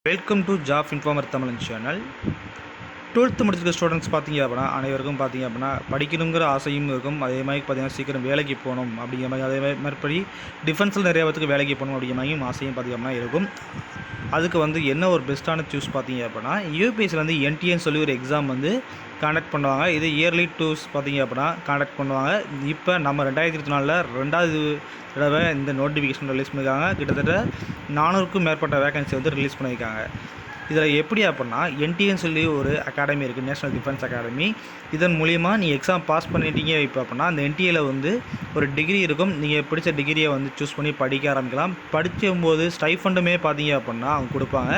Welcome to job informer Tamil channel. 12th முடிச்சிருக்க students பார்த்தீங்க அப்படின்னா அனைவருக்கும் பார்த்தீங்க அப்படின்னா படிக்கணுங்கிற ஆசையும் இருக்கும். அதே மாதிரி பார்த்தீங்கன்னா சீக்கிரம் வேலைக்கு போகணும் அப்படிங்கிற மாதிரி, அதே மாதிரி டிஃபென்ஸில் நிறைய பேருக்கு வேலைக்கு போகணும் அப்படிங்கிற மாதிரியும் ஆசையும் பார்த்தீங்க அப்படின்னா இருக்கும். அதுக்கு வந்து என்ன ஒரு பெஸ்ட்டான சூஸ் பார்த்தீங்க அப்படின்னா யூபிஎஸ்சியில் வந்து என்டிஏன்னு சொல்லி ஒரு எக்ஸாம் வந்து காண்டக்ட் பண்ணுவாங்க. இது இயர்லி டூஸ் பார்த்தீங்க அப்படின்னா காண்டக்ட் பண்ணுவாங்க. இப்போ நம்ம 2024 2வது தடவை இந்த நோட்டிஃபிகேஷன் ரிலீஸ் பண்ணியிருக்காங்க. கிட்டத்தட்ட 400க்கும் மேற்பட்ட வேகன்சி வந்து ரிலீஸ் பண்ணியிருக்காங்க. இதில் எப்படி அப்படின்னா என்டிஏன்னு சொல்லி ஒரு அகாடமி இருக்குது, நேஷனல் டிஃபென்ஸ் அகாடமி. இதன் மூலிமா நீங்கள் எக்ஸாம் பாஸ் பண்ணிட்டீங்க இப்போ அப்படின்னா அந்த என்டிஏவில் வந்து ஒரு டிகிரி இருக்கும். நீங்கள் பிடிச்ச டிகிரியை வந்து சூஸ் பண்ணி படிக்க ஆரம்பிக்கலாம். படிக்கும்போது ஸ்டைஃபண்டுமே பார்த்தீங்க அப்படின்னா அவங்க கொடுப்பாங்க.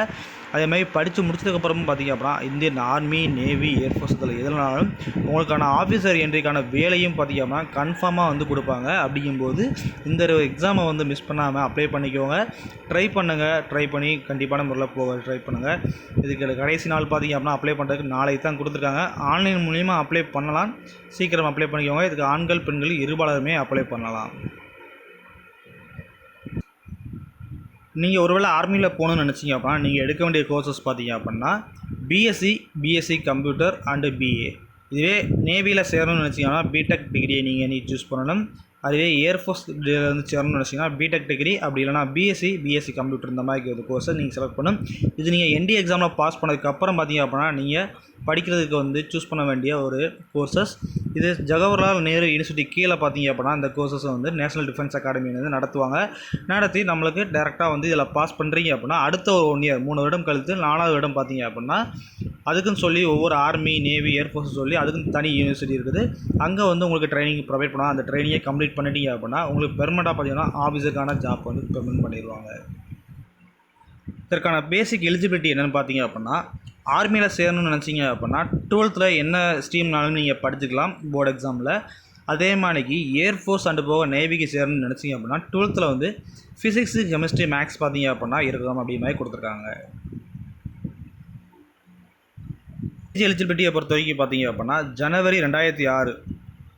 அதேமாதிரி படித்து முடிச்சதுக்கப்புறமும் பார்த்திங்க அப்படின்னா இந்தியன் ஆர்மி, நேவி, ஏர்ஃபோர்ஸ் இதில் எதுனாலும் உங்களுக்கான ஆஃபீஸர் என்ட்ரிக்கான வேலையும் பார்த்திங்க அப்படின்னா கன்ஃபார்மாக வந்து கொடுப்பாங்க. அப்படிங்கும்போது இந்த எக்ஸாமை வந்து மிஸ் பண்ணாமல் அப்ளை பண்ணிக்கோங்க. ட்ரை பண்ணி கண்டிப்பான முறையில் போக ட்ரை பண்ணுங்கள். இதுக்கு கடைசி நாள் பார்த்திங்க அப்படின்னா அப்ளை பண்ணுறதுக்கு நாளைக்கு தான் கொடுத்துருக்காங்க. ஆன்லைன் மூலிமா அப்ளை பண்ணலாம். சீக்கிரம் அப்ளை பண்ணிக்கோங்க. இதுக்கு ஆண்கள் பெண்கள் இருபாலருமே அப்ளை பண்ணலாம். நீங்கள் ஒருவேளை ஆர்மியில் போகணுன்னு நினச்சிங்க அப்படின்னா நீங்கள் எடுக்க வேண்டிய கோர்சஸ் பார்த்தீங்க அப்படின்னா பிஎஸ்சி கம்ப்யூட்டர் அண்டு பிஏ. இதுவே நேவியில் சேரணும்னு நினச்சிங்கன்னா பிடெக் டிகிரியை நீங்கள் சூஸ் பண்ணணும். அதுவே ஏர்ஃபோர்ஸ் வந்து சேரணும்னு நினச்சிங்கன்னா பிடெக் டிகிரி, அப்படி இல்லைனா பிஎஸ்சி கம்ப்யூட்டர் இந்த மாதிரி ஒரு கோர்ஸை நீங்கள் செலக்ட் பண்ணணும். இது நீங்கள் என்டிஏ எக்ஸாமில் பாஸ் பண்ணதுக்கப்புறம் பார்த்தீங்க அப்படின்னா நீங்கள் படிக்கிறதுக்கு வந்து சூஸ் பண்ண வேண்டிய ஒரு கோர்சஸ். இது ஜவஹர்லால் நேரு யூனிவர்சிட்டி கீழே பார்த்தீங்க அப்படின்னா இந்த கோர்சஸை வந்து நேஷனல் டிஃபென்ஸ் அகாடமி வந்து நடத்தி நம்மளுக்கு டேரெக்டாக வந்து இதில் பாஸ் பண்ணுறீங்க அப்படின்னா அடுத்த ஒரு 1 இயர் 3 வருடம் கழித்து 4வது வருடம் பார்த்தீங்க அப்படின்னா அதுக்குன்னு சொல்லி ஒவ்வொரு ஆர்மி, நேவி, ஏர்ஃபோர்ஸ் சொல்லி அதுக்குன்னு தனி யூனிவர்சிட்டி இருக்குது. அங்கே வந்து உங்களுக்கு ட்ரைனிங் ப்ரொவைட் பண்ணுவாங்க. அந்த ட்ரைனிங்கை கம்ப்ளீட் பண்ணிட்டீங்க அப்படின்னா உங்களுக்கு பெர்மனெண்ட்டாக பார்த்தீங்கன்னா ஆஃபீஸருக்கான ஜாப் வந்து பெர்மனெண்ட் பண்ணிடுவாங்க. இதற்கான பேசிக் எலிஜிபிலிட்டி என்னென்னு பார்த்தீங்க அப்படின்னா ஆர்மியில் சேரணும்னு நினச்சிங்க அப்படின்னா 12th என்ன ஸ்ட்ரீம்னாலும் நீங்கள் படிச்சுக்கலாம் போர்டு எக்ஸாமில். அதே மாதிரிக்கு ஏர்ஃபோர்ஸ் அண்டு போக நேவிக்கு சேரணும்னு நினச்சிங்க அப்படின்னா 12th வந்து ஃபிசிக்ஸு, கெமிஸ்ட்ரி, மேக்ஸ் பார்த்தீங்க அப்படின்னா இருக்கணும் அப்படி மாதிரி கொடுத்துருக்காங்க. எலிஜிபிலிட்டியை பொறுத்த வரைக்கும் பார்த்தீங்க அப்படின்னா ஜனவரி 2006,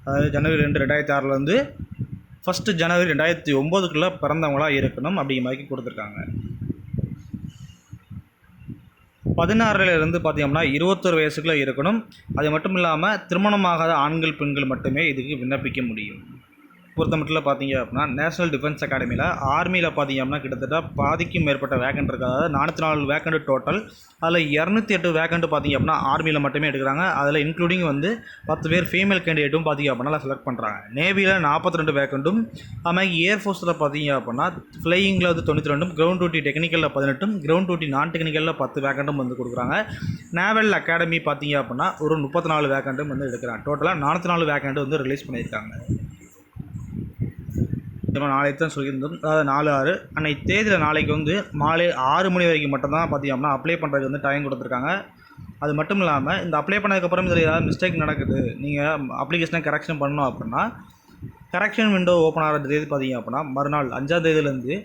அதாவது ஜனவரி 2, 2006 1 ஜனவரி 2009 பிறந்தவங்களாக இருக்கணும் அப்படிங்கிற மாதிரி கொடுத்துருக்காங்க. 16 பார்த்தீங்கன்னா 21 வயசுக்குள்ளே இருக்கணும். அது மட்டும் இல்லாமல் திருமணமாகாத ஆண்கள், பெண்கள் மட்டுமே இதுக்கு விண்ணப்பிக்க முடியும். பொறுத்த மட்டும் பார்த்தீங்க அப்படின்னா நேஷனல் டிஃபென்ஸ் அகாடமியில் ஆர்மியில் பார்த்தீங்க அப்படின்னா கிட்டத்தட்ட பாதிக்கும் மேற்பட்ட வேக்கண்ட் இருக்குது. அதாவது 404 வேக்கண்ட் டோட்டல். அதில் 208 வேக்கண்ட் பார்த்தீங்க அப்படின்னா ஆர்மியில் மட்டுமே எடுக்கிறாங்க. அதில் இன்க்ளூடிங் வந்து 10 பேர் ஃபீமேல் கேண்டிடேட்டும் பார்த்தீங்க அப்படின்னா செலக்ட் பண்ணுறாங்க. நேவியில் 42 வேக்கண்ட்டும், அதுமாதிரி ஏர்ஃபோர்ஸில் பார்த்தீங்க அப்படின்னா ஃப்ளையிங்கில் வந்து 92, கிரவுண்ட் டியூட்டி டெக்னிக்கலில் 18, கிரவுண்ட் டியூட்டி நான் டெக்னிக்கலில் 10 வேக்கண்ட்டும் வந்து கொடுக்குறாங்க. நேவல் அகாடமி பார்த்தீங்க அப்படின்னா ஒரு 34 வேக்கண்ட்டும் வந்து எடுக்கிறாங்க. டோட்டலாக 404 வேக்கண்ட் வந்து ரிலீஸ் பண்ணியிருக்காங்க. நாளைக்கு தான் சொல்லியிருந்தோம், அதாவது 4/6 அன்னைக்கு தேதியில் நாளைக்கு வந்து மாலை 6 மணி வரைக்கும் மட்டும்தான் பார்த்தீங்கன்னா அப்ளை பண்ணுறதுக்கு வந்து டைம் கொடுத்துருக்காங்க. அது மட்டும் இல்லாமல் இந்த அப்ளை பண்ணதுக்கப்புறம் இதில் ஏதாவது மிஸ்டேக் நடக்குது, நீங்கள் அப்ளிகேஷனை கரெக்ஷன் பண்ணணும் அப்படின்னா கரெக்ஷன் விண்டோ ஓப்பன் ஆகிற தேதி பார்த்தீங்க அப்படின்னா மறுநாள் 5ஆம் தேதியிலேருந்து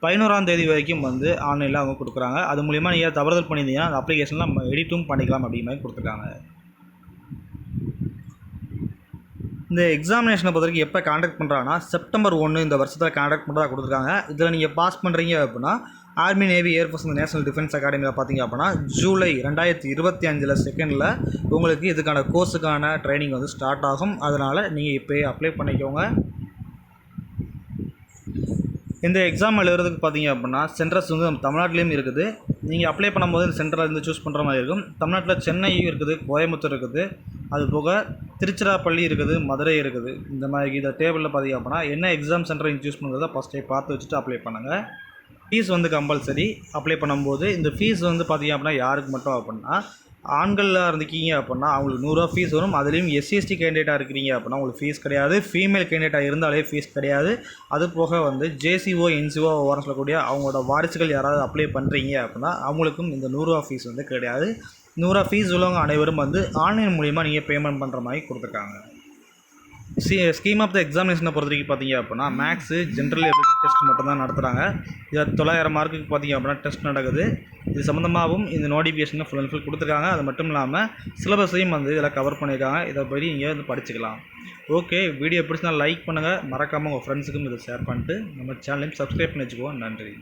11ஆம் தேதி வரைக்கும் வந்து ஆன்லைனில் அவங்க கொடுக்குறாங்க. அது மூலிமா நீங்கள் தவறுதல் பண்ணியிருந்தீங்கன்னா அந்த அப்ளிகேஷனில் நம்ம எடிட்டும் பண்ணிக்கலாம் அப்படிங்கிற மாதிரி கொடுத்துருக்காங்க. இந்த எக்ஸாமினேஷனை பொறுத்த வரைக்கும் எப்போ காண்டக்ட் பண்ணுறாங்கன்னா செப்டம்பர் 1 இந்த வருஷத்தில் காண்டக்ட் பண்ணுறதா கொடுத்துருக்காங்க. இதில் நீங்கள் பாஸ் பண்ணுறீங்க அப்படின்னா ஆர்மி, நேவி, ஏர்ஃபோர்ஸ் இந்த நேஷனல் டிஃபென்ஸ் அகாடமியில் பார்த்தீங்க அப்படின்னா ஜூலை 2025 2 உங்களுக்கு இதுக்கான கோர்ஸுக்கான ட்ரைனிங் வந்து ஸ்டார்ட் ஆகும். அதனால் நீங்கள் இப்போயே அப்ளை பண்ணிக்கோங்க. இந்த எக்ஸாம் எழுதுறதுக்கு பார்த்தீங்க அப்படின்னா சென்டர்ஸ் வந்து நம்ம தமிழ்நாட்டிலையும் இருக்குது. நீங்கள் அப்ளை பண்ணும்போது இந்த சென்டரில் இருந்து சூஸ் பண்ணுற மாதிரி இருக்கும். தமிழ்நாட்டில் சென்னையும் இருக்குது, கோயம்புத்தூர் இருக்குது, அது போக திருச்சிராப்பள்ளி இருக்குது, மதுரை இருக்குது. இந்த மாதிரி இதை டேபிளில் பார்த்தீங்க அப்படின்னா என்ன எக்ஸாம் சென்டரை நீங்கள் சூஸ் பண்ணுறதை ஃபஸ்ட்டே பார்த்து வச்சுட்டு அப்ளை பண்ணுங்கள். ஃபீஸ் வந்து கம்பல்சரி அப்ளை பண்ணும்போது. இந்த ஃபீஸ் வந்து பார்த்தீங்க அப்படின்னா யாருக்கு மட்டும் அப்படின்னா ஆண்களாக இருந்துக்கிங்க அப்படின்னா அவங்களுக்கு 100 ரூபா ஃபீஸ் வரும். அதுலேயும் எஸ்சிஎஸ்டி கேண்டிடேட்டாக இருக்கிறீங்க அப்படின்னா உங்களுக்கு ஃபீஸ் கிடையாது. ஃபீமேல் கேண்டிடேட்டாக இருந்தாலே ஃபீஸ் கிடையாது. அது போக வந்து ஜேசிஓ, என்சிஓ ஓரம் சொல்லக்கூடிய அவங்களோட வாரிசுகள் யாராவது அப்ளை பண்ணுறீங்க அப்படின்னா அவங்களுக்கும் இந்த 100 ரூபா ஃபீஸ் வந்து கிடையாது. 100 ரூபா ஃபீஸ் உள்ளவங்க அனைவரும் வந்து ஆன்லைன் மூலிமா நீங்கள் பேமெண்ட் பண்ணுற மாதிரி கொடுத்துருக்காங்க. ஸ்கீம் ஆஃப் த எக்ஸாமினேஷனை பொறுத்த வரைக்கும் பார்த்தீங்க அப்படின்னா மேக்ஸு, ஜென்ரல் எபிலிட்டி டெஸ்ட் மட்டும்தான் நடத்துகிறாங்க. இதில் 900 மார்க்குக்கு பார்த்தீங்க அப்படின்னா டெஸ்ட் நடக்குது. இது சம்மந்தமாகவும் இந்த நோட்டிஃபிகேஷனை ஃபுல் அண்ட் ஃபுல் கொடுத்துருக்காங்க. அது மட்டும் இல்லாமல் சிலபஸையும் வந்து இதில் கவர் பண்ணியிருக்காங்க. இதை பற்றி நீங்கள் வந்து படிச்சுக்கலாம். ஓகே, வீடியோ பிடிச்சினா லைக் பண்ணுங்கள். மறக்காமல் உங்கள் ஃப்ரெண்ட்ஸுக்கும் இதை ஷேர் பண்ணிட்டு நம்ம சேனலையும் சப்ஸ்கிரைப் பண்ணி வச்சுக்குவோம். நன்றி.